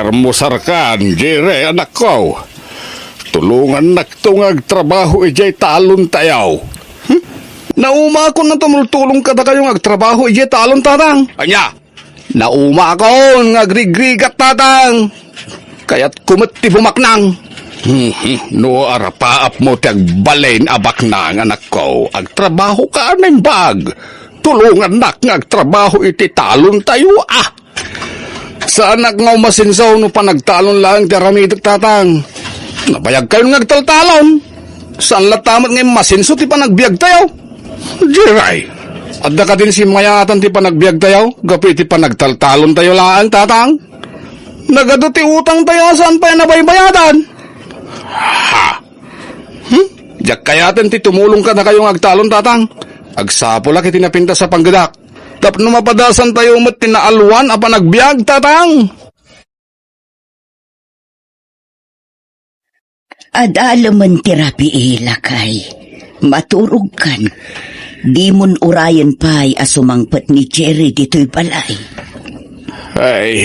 Sarmusar kan, Jere, anak ko. Tulungan nagtungag trabaho ijay talon tayaw. Nauma ko na tumultulong ka na kayong agtrabaho ije talon tatang. Anya, Nauma ko ngagrigrigat tatang. Kaya't kumati bumaknang. no arapaap mo tiyag balain abak na ang anak ko. Agtrabaho ka anong bag. Tulungan nak ngagtrabaho iti talon tayo Sa anak nga masinsaw no panagtalon lang karamitok tatang. Nabayag kayo ngagtaltalon. Saan latamat ngayon masinso ti panagbiag tayo? Jiray, Adda ka din si mayatan ti panagbiag tayo. Gapi ti panagtaltalon tayo laan tatang. Nagado ti utang tayo saan pa nabaybayadan? Diyak kayaten ti tumulong ka na kayong agtalon tatang. Agsapula kiti napinta sa panggadak. Tapos mapadasan tayo mat tinaalwan apa nagbiag tatang. Adalaman terapi ilakay. Maturog kan. Di mon urayan pa'y asumangpat ni Jerry dito'y balay. ay,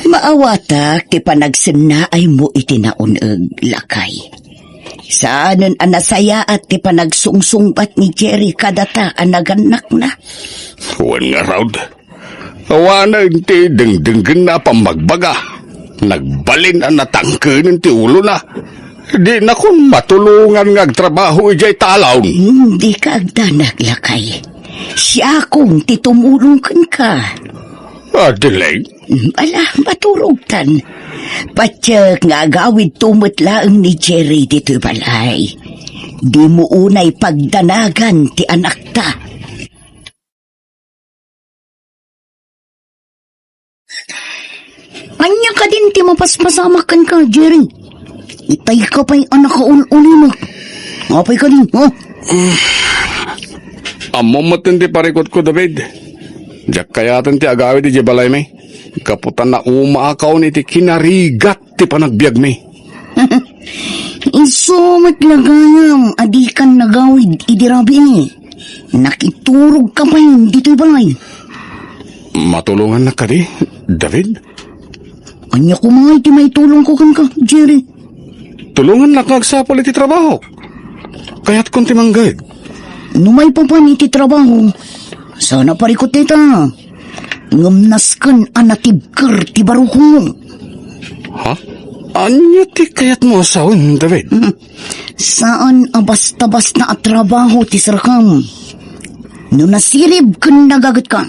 Maawata ti panagsinnaay mo itinauneg lakay. Saanan anasaya at ti panagsungsungbat ni Jerry kadata anaganak na. huwan nga raud. Awana ti dengdenggen na pamagbaga. Nagbalin ang natangkin ti ulo na. Di na kung matulungan ngagtrabaho ijay talaw. Hindi ka agdanag lakay. Siya kong titumulong ka. Adelaide, Ala, maturugtan. Patsyak nga agawid tumatlaang ni Jerry dito'y balay. Di mo unay pagdanagan ti anak ta. Anya ka din ti mapaspasamakan ka, Jerry. Itay ka pa'y anak ka uli mo. Ngapay ka din, ha? Amo matindi parikot ko David. Diyak kayaten ti agawid ije balay may. Kaputan na umaakaw ni ti kinarigat ti panagbiag may. Isumat lagayam, adikan nagawid idirabi. Nakiturog ka pa yun dito'y balay. Matulungan na ka di, David? Anya ko mga iti may tulong ko kan ka, Jerry. Tulungan na kagsapol iti trabaho. Kaya't kunti manggad. Numay pa pa iti trabaho. Sana parikot nita. Ngamnaskan anatibkar ti baruko. Ha? Anya ti kayat mo asawin, David? Saan abas-tabas na at trabaho ti sarakam? No nasirib kan nagagat ka.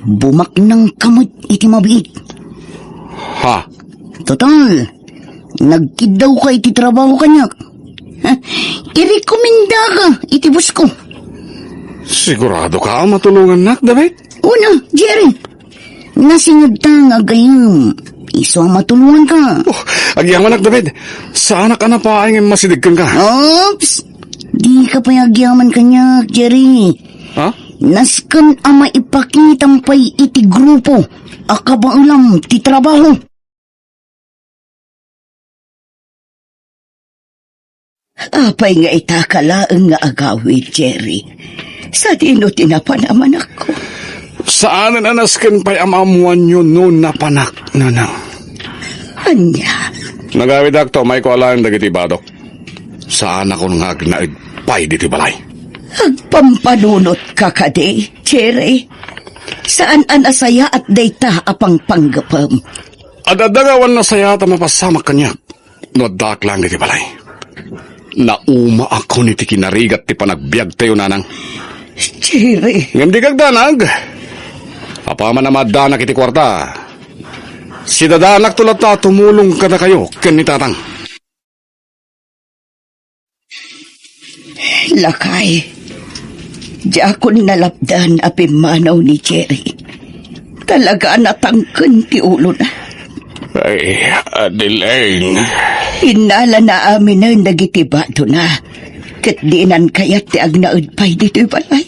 Bumak ng kamot iti mabiit. Ha? Total, nagkidaw ka iti trabaho kanyak. Irekomenda ka iti bus ko. Sigurado ka matulungan nak, David? Una, Jerry. Nasingad ta nga gayam. Iso ang matulungan ka. Agyaman nak, David. Saan ka na pa ay masidigkan ka? Oops! Di ka pa agyaman kanyak, Jerry. Ha? Naskan ang maipakitang pa'y iti grupo. Akabang lang ti trabaho. Apay nga itakalaang nga agawid, Jerry. Sa dino tinapanaman ako. Saan anasken pa'y amamuan nyo noon na panak na na? Anya, Nagawid akto, may ko alam dagiti badok. Saan ako nga agnaid pa'y diti balay? agpampanunot ka kadi, Jerry. Saan anasaya at dayta apang panggapam? Adadagawan na saya ta mapasama kanya. No dak lang diti balay. Nauma ako ni ti kinarigat ti panagbiag tayo nanang. Jerry, Ngam di kagdanag. Apaman na madanak iti kwarta. Si dadanak tulat ta tumulong ka na kayo ken ni tatang. lakay. Diakon nalapdan apimanaw ni Jerry. Talaga natangken ti ulo na. ay, Adelaide. Inala na amin na nagitibado na. Kat dinan kayat ti agnaud pa'y dito'y balay.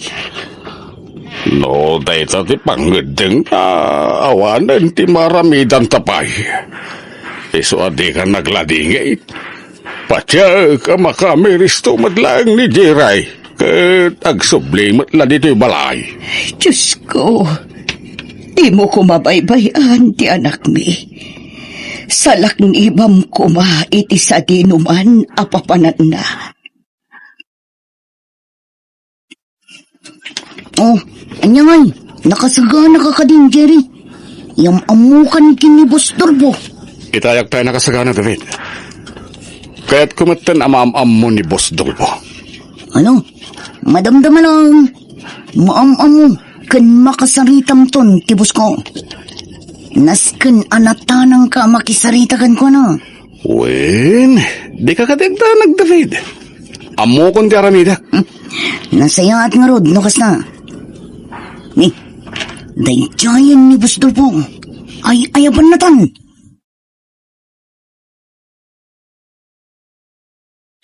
No, dayta ti panggedeng awanan ti maramidan tapay. Iso adi ka nagladingay. Patya ka makamiristo madlang ni Jiray. Kat agsublimat la dito'y balay. Diyos ko, Di mo ko mabaybayan, ti anak mi. Salak ibam ko ma iti sa dinuman apapanan na. Oh, anyangay, nakasagana ka din, Jerry. Yung amukan kini Boss Turbo. Itayak tayo nakasagana, David. Kaya't kumatan amaam-am mo ni Boss Dolpo. Ano? Madamdaman lang. Maam-am kan makasaritam ton, tibos ko. Nasken anatanang ka makisaritakan ko na. Wen, di ka katigtanag, David. Amo kong ti aramida. Nasaya at nga rod, nukas na. Ni, dayjayan ni Boss Dolpo. Ay, ayaban na tan.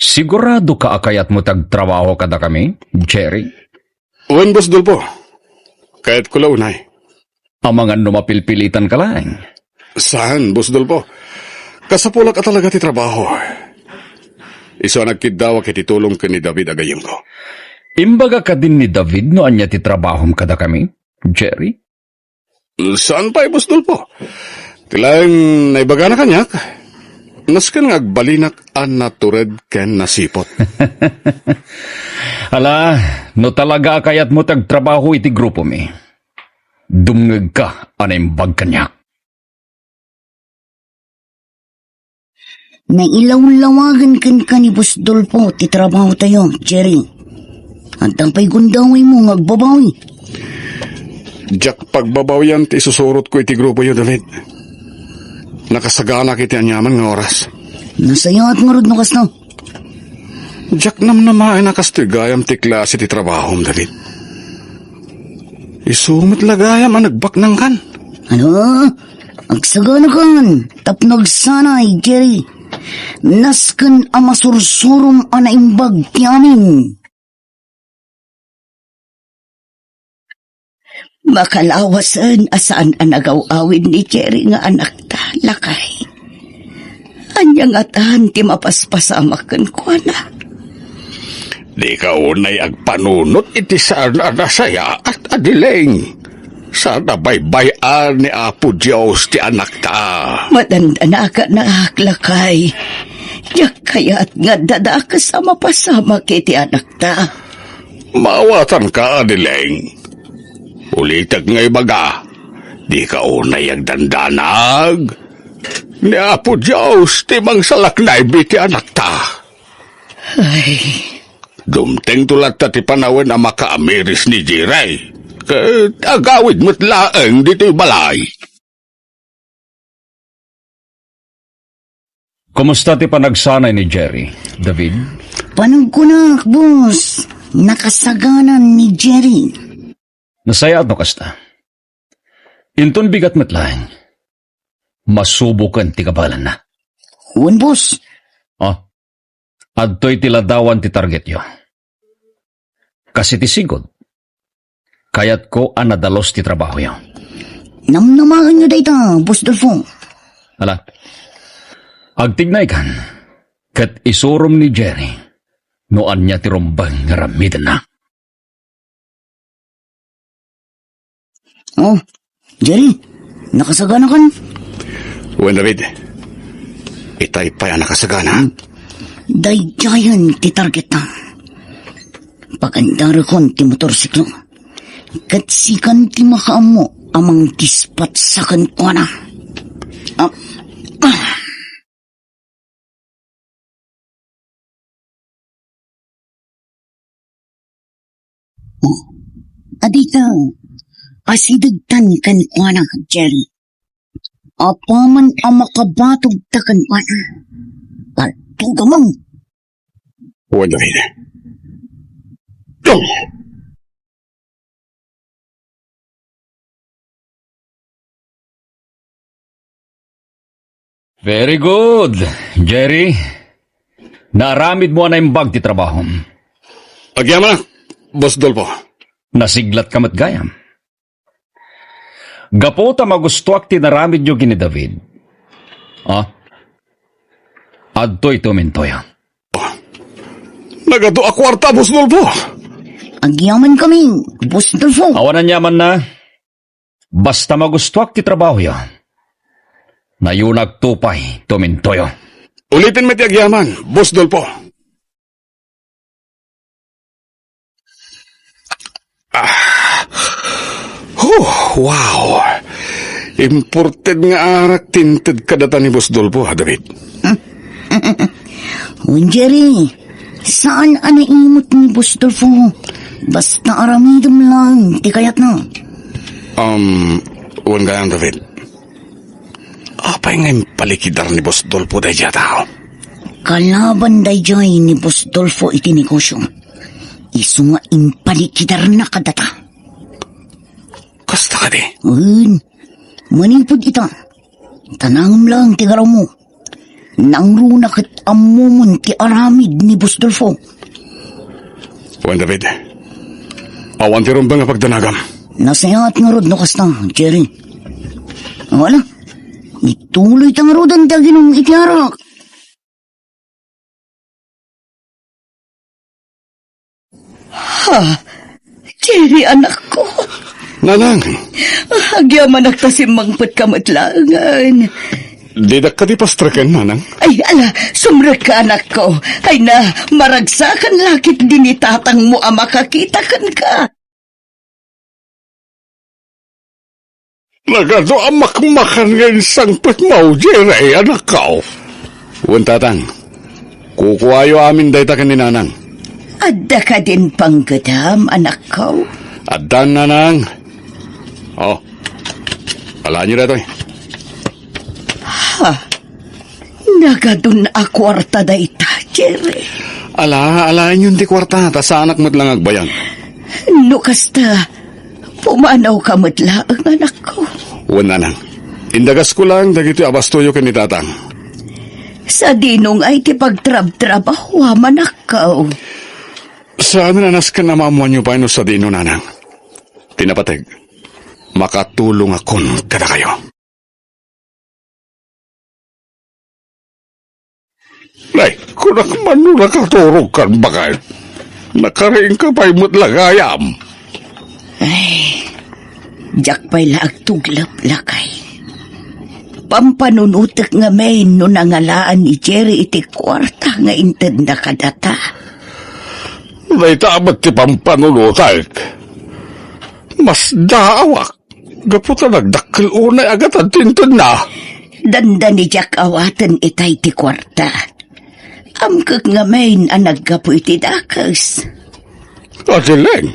Sigurado ka akayat mo tagtrabaho kada kami, Jerry? Wen, Boss Dolpo. Kaya't kula unay. Ang mga numapilpilitan ka lang. Saan, Boss Dolpo? Kasapulak ka talaga ti trabaho. Iso nagkidawa kiti tulong ka ni David agayong ko. Imbaga ka din ni David no anya ti trabahom kada kami, Jerry? Saan pa, Boss Dolpo? Tilang naibaga na kanyak. Naskan ngagbalinak an natured ken nasipot. Ala, no talaga akayat mo tagtrabaho iti grupo mi. Dumngeg ka anaimbag kanyak. Nailaw-lawagan kan ni Boss Dolpo, ti trabaho tayo, Jerry. At ang pa'y gundaway mo, ngagbabawi. Jack pagbabawian ti susurot ko iti grupo yo, David. Nakasagana kiti anyaman nga oras. Nasaya at nga rod nukas na. Jack namnamaay nakastigayam ti klase ti trabahom, David. Isumit lagayam ang nagbaknang kan. Ano? Agsagana kan, tapnog sanay, Jerry. Nasken ang masursurum anaimbag ti amin. Makalawasan asaan ang nagaw-awin ni Jerry nga anak ta, lakay. Anyang atan ti mapaspasamakan ko na. Di ka unay agpanunot iti sana nasaya at adileng. Sana baybayan ni Apo Diyos ti anak ta. Matanda na ka na lakay. Yak kaya't nga dada ka sa mapasama kiti anak ta. Mawatan ka adileng. Ulitag ngay baga, di ka unay agdandanag. Ni Apo Diyos ti mangsalak na ibiti anak ta. Ay, Dumteng tulat ta ti panawin na makaamiris ni Jiray. Agawid mo't laeng dito balay. Kumusta ti panagsanay ni Jerry, David? panagkunak, boss. Nakasaganan ni Jerry. Nasaya at no kasta. Inton bigat matlaing. Masubukan ti kabalan na. Huwag, boss. Oh, adto'y tiladawan ti target yo. Kasi ti sigod. Kayat ko ang nadalos ti trabaho yo. Namnamahan nyo dayta, boss Dolfo. Ala, agtignay kan, kat isurom ni Jerry, noan niya ti rumbang nga ramidan na. Oh, Jerry, nakasagana kan? Wen, David. Itay pa yan nakasagana. Dayjayan ti target na. Pagandara kon ti motorsiklo. Katsikan ti makaamo amang kispat sa kankwana. Adita, asidagtan kankwana, Jerry. Apaman ang makabatog ta kankwana. Tugamang. Wen, David. Very good, Jerry. Naramid mo na yung bag ti trabaho. Agyama na, Boss Dolpo. Nasiglat ka matgayam. Gapo ta magustuak ti naramid nyo gini David. Ah? Adto'y tumintoya. Nagato a kwarta, Boss Dolpo. Agyaman kami, boss Dolfo. Awan na nyaman na. Basta magustuak ti trabaho yo. Nayunag tupay, tumintoyo. Ulitin mo ti agyaman, Boss Dolpo. Wow. Imported nga arak tinted kadata ni Boss Dolpo, ha, David? Jerry, saan ana imot ni Bustolfo? Basta aramidom lang, di kayat na. Uwan gayang, David. Apay ngayon palikidar ni Boss Dolpo day dya tao. Kalaban day jay ni Bustolfo iti negosyo. Isu nga impalikidar na kadata. Kasta ka di. Manipod ita. Tanangam lang ti garaw mo. Nangruna kat amumon ti aramid ni Bustolfo. Uwan, David. Awan ti rumba nga pagdanagam. Nasayat nga rod no kasta, Jerry. Wala. Ituloy tang rodan daginong itiarak. Ha? Jerry, anak ko. Nanang, Agyaman nagtasimangpot kamatlangan. di na ka di pastraken, nanang. Ay, ala, sumrek ka, anak ko. Ay na, maragsakan lakit din itatang mo ang makakitakan ka. Nagado ang makmakan ngayon sangpit mo, Jerry, anak ka. Uwan, tatang. Kukuhayo amin day takan ni nanang. Adda ka din panggadam, anak ko. Adan, nanang. Oh, alaan nyo na ito eh. Nagadun a kwarta da ita, Jerry. Alaan yun di kwarta, ta sa anak mo't lang agbayan. No kasta, pumanaw ka matla ang anak ko. Uwan, nanang. Indagas ko lang, dagito abastoyo ka ni tatang. Sa dinong ay ti pagtrab-trabaho, manakaw. Saan nanas ka na maamuan nyo pa sa dino, nanang? Tinapateg, makatulong akon kada kayo. Nay, kung nakman nung nakaturog kan bakit? Nakaring ka pa'y mutlagayam. Diyak pa'y laagtuglap lakay. Pampanunutek nga may no nangalaan ni Jerry iti kwarta nga inted na kadata. Nay, tamat ti pampanulutak. Mas daawak. Gaputa nagdakkel unay agad ang tintin na. Danda ni Jack awatan itay ti kwarta. Amkak nga main ang naggapo iti dakas. Asileng,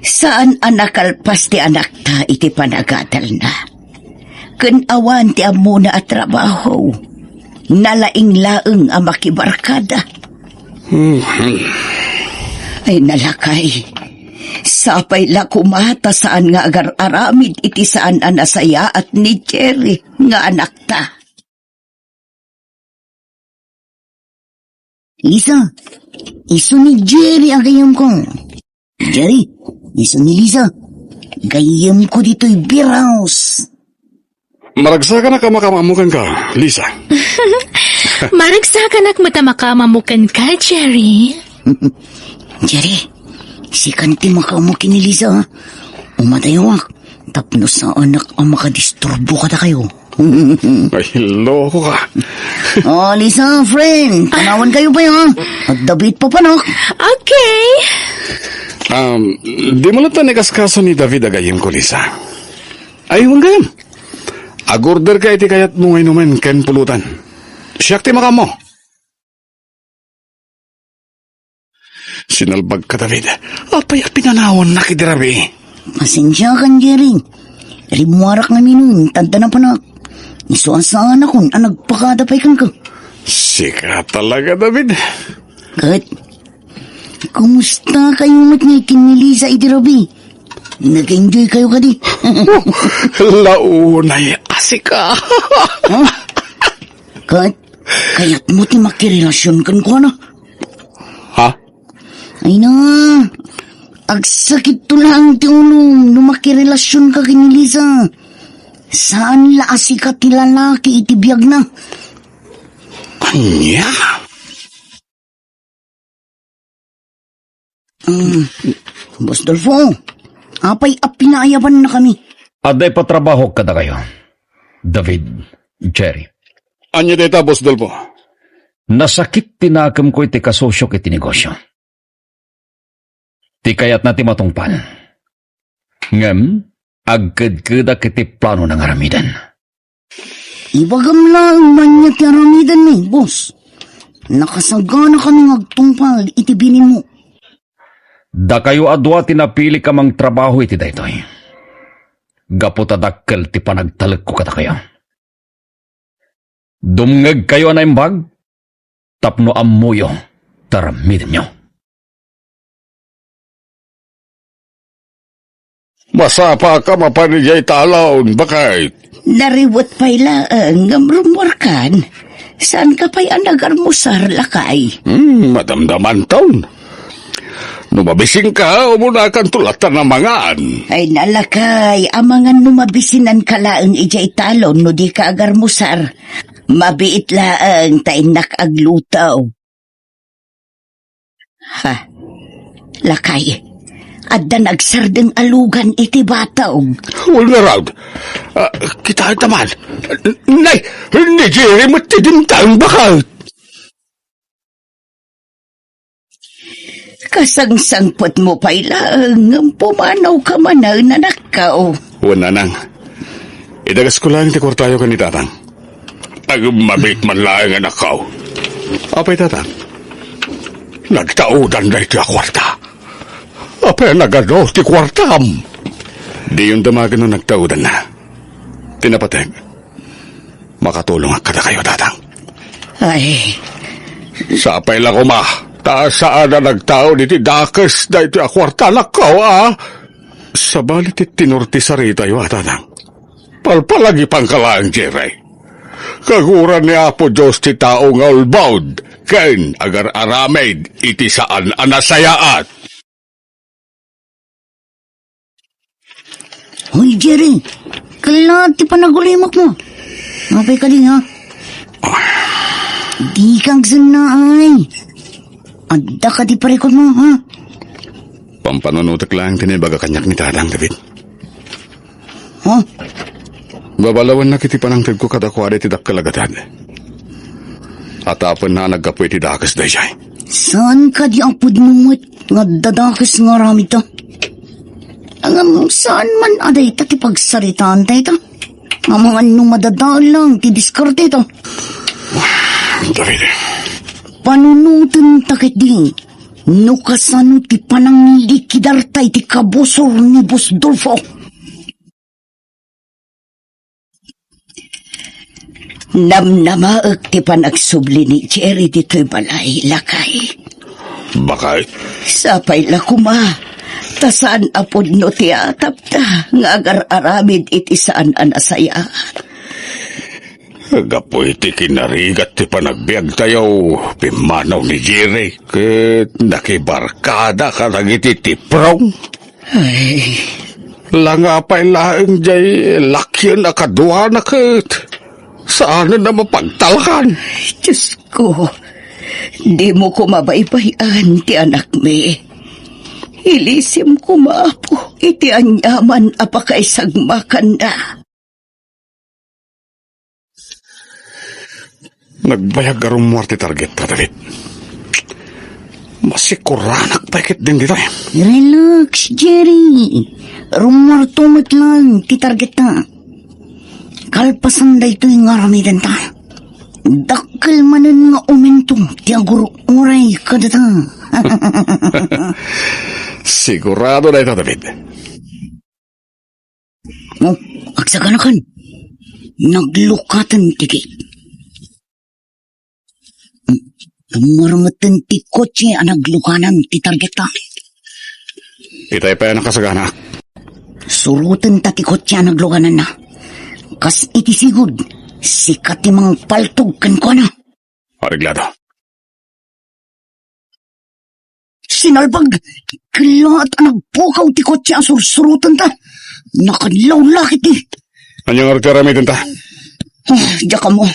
Saan anakalpas ti anak ta iti panagadal na. Kanawan ti amuna at trabaho. Nalaing-laeng ang makibarkada. Ay nalakay. Sapay la kumata saan nga agar-aramid iti saan anasaya at ni Jerry nga anak ta. Lisa, iso ni Jerry ang gayam ko. Jerry, iso ni Lisa. Gayam ko dito'y beer house. maragsakan na ka makamamukan ka, Lisa. Maragsakan ak matamakamamukan ka, Jerry. Jerry, si kanti makamukin ni Lisa. Umatayawak, tapno sa anak ang makadisturbo ka na kayo. Ay, loko ka. Oh, Lisa, friend, tanawan kayo ba yan? At David pa panok. Okay. Di mo lang tanikas kaso ni David agayim ko, Lisa. Ay, huwag gayam. Agorder ka iti kayat mo ngayon naman ken pulutan. Siyak ti makamo. Sinalbag ka, David. Apay at pinanawan na kidirabi. Pasensya kan, Jerry. Rimuarak nga minun, tanda na panak. Isuasaan akong nagpakadapay kang ka. Sika talaga, David. Kat, kumusta kayo matnay kinilisa itirabi? Nag-enjoy kayo ka di? Launay asika. Kat, kaya't mo ti makirelasyon kan ko na. Ha? Ay na, agsakit to lang ti ulong no makirelasyon ka kinilisa. Saan la asika ti lalaki itibiyag na? Anya? Boss Dolfo, apay apinayaban na kami. Aday patrabaho kada kayo. David, Jerry. Anya deta, Boss Dolpo. Nasakit tinakam ko iti kasosyo iti negosyo. Ti kayat na ti matungpal. Ngem, agkad-kada kiti plano ng aramidan. Ibagam lang man niya ti aramidan ni, boss. Nakasagana kami agtungpal iti binin mo. Da kayo adwa tinapili ka mang trabaho iti daytoy. Gaputadakkel ti panagtalag ko kada kayo. Dumngeg kayo na imbag, tapno amuyo, taramidin nyo. Masapa ka mapanijay talaon, bakit? Nariwat pa'y laang rumor kan. Saan ka pa'y anagarmusar lakay? Madamdaman taon. Numabising ka, umuna kang tulatan ng mangaan. Ay nalakay, amangan numabisinan ka laang ijay talon no di ka agarmusar. Mabiit laang tainak aglutaw. Ha, lakay. Adda nagsardeng alugan iti bataw. Huwag na raw. Kita taman. Nay, hindi Jerry matidintang bakit? Kasangsangpot mo pa'y laang pumanaw ka man na nanakaw. Wala nang. Idagas ko lang ti kwartayo ka ni tatang. Mabit man lang ang nakaw. Apay tatang. Nagtaudan na iti kwarta. Apay nagano ti kwartam. Di yung damagan nung nagtaudan na. Tinapateg. Makatulong ang kada kayo tatang. Ay, Sa apay lang kuma. Taas saan na nagtao niti dakas na iti kwarta nakaw Sa balit iti tinurti sa rita yung tatang. Palpalagi pang kalaang Jerry. Kaguran ni Apo Diyos ti tao nga ulbaud, ken agar aramid iti saan anasayaat. Hoy Jerry, kailan ti panagulimok mo? Mapay ka din ha? Di kang sanaay. Adda ka di parikot mo ha? Pampanunutak lang tinibaga kanyak ni Tatang David. Ha? Babalawan na kiti panangtid ko kadakwari ti dakkalagatan. At apon na nagkapoy ti dakas day siya. Saan ka di ang pudnumot nga dadakas nga rami to? Ang saan man aday ta ti pagsaritaan tayo to? Ang mga nung madadaan lang ti diskarte to. David, Panunutin takit di. No kasano ti pananglikidartay ti kabusor ni Boss Dolfo. Namnamaag ti panagsubli ni Jerry dito'y balay lakay. bakit? Sapay lakuma. Tasaan apod no ti atap ta. Nga agar-aramid iti saan anasaya. Gapoy ti kinarigat ti panagbiag tayo. Pimanaw ni Jerry. Ket nakibarkada ka nagiti tiprong. Ay, Langapay laeng jay lakyan na kadwa na ket. Saan na mapagtalkan? Diyos ko. Di mo ko mabaybayan ti anak me. Ilisim ko maapo. Iti anyaman apakaisagmakan na. Nagbayag garong muerte target ka, David. Masikuranak paikit din dito eh. Relax, Jerry. Rumor tumot lang ti target na. Kalpasan da ito yung aramidan ta. Dakkel manan nga umintong ti aguro oray kadata. Sigurado na ito, David. Oh, agsaganakan. Naglukatan ti gate. Marmatan ti kotse ang naglukanan ti target ta. Itay pa yan ang kasagana. Surutan ta ti kotse ang naglukanan na. Kas iti sigod, sikat ti mang paltog kan ko na. Ariglado. Sinalbag, kilaat ang nagpukaw ti kotse ang sursurutan ta. Nakadlaw lakit ti. Anyang arkaramitin ta? Diyak ka mo.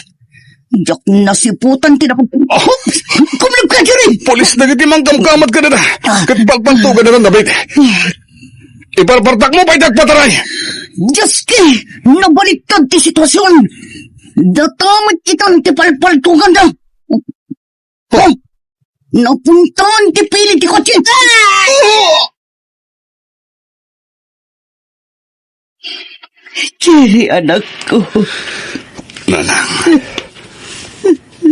Diyak nasiputan ti napag... Oh! Kumulog ka, Jerry! Polis na giti mangkamkamad ka na na. Katpagpagtugan na ng David. Iparpartak mo pa itagpataray. Diyos ki, nabaliktad ti sitwasyon. Datamit kitang ti palpaltugan na. Oh, napuntahan ti pili ti kotse. Jerry, anak ko. Nanang,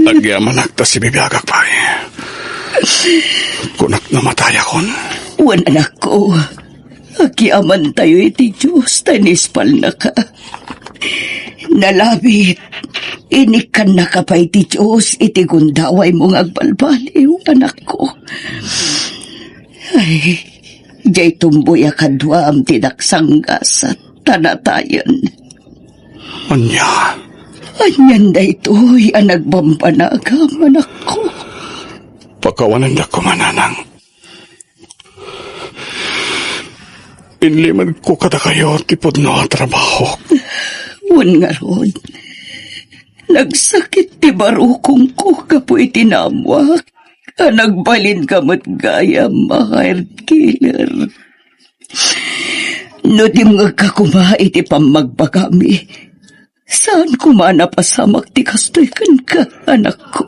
agyaman akta si bibiyagak pa kunak namatay akon. Wan anak ko. Agyaman tayo iti Diyos, tanispal na ka. Nalabit, inikan na ka pa iti Diyos, iti gundaway mong agbalbaliw, anak ko. Ay, jay tumboy akadwam tidaksanggas at tanatayan. Anya, Anyan na ito'y ang nagbambanagam, anak ko. pagkawanan da ko mananang. Inliman ko kada kayo tipod no trabaho. Wan nga ron. Nagsakit ti barukong ko kapoy tinamwak. Nagbalin kamot gaya mga killer. No di mga kakuma iti pamagbagami. Saan kumana pasamak ti kastoykan ka, anak ko?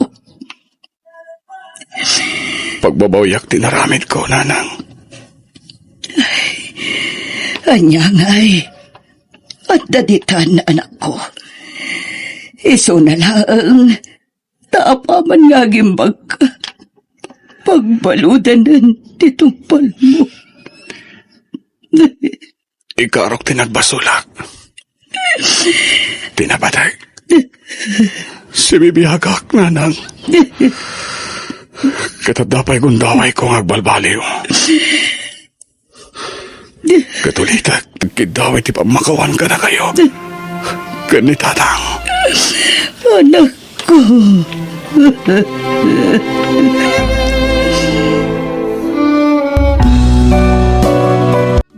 Pagbabawiyak tinaramid ko, nanang. Anyangay, at daditan na anak ko. Iso na lang, taapaman nga gimbag ka. Pagbaludan ng titumpal mo. Ikarok tinagbasulak. Tinabatay. Si bibiyagak, nanang. Katadapay gundaway kong agbalbaliw. Katulitak, kidaway ti pamakawan ka na kayo. Kanitatang. Anak ko.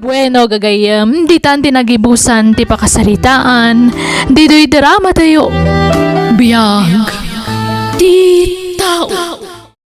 Bueno, gagayam, di tan tinagibusan ti pakasaritaan, di do'y drama tayo. Biyag, di tao.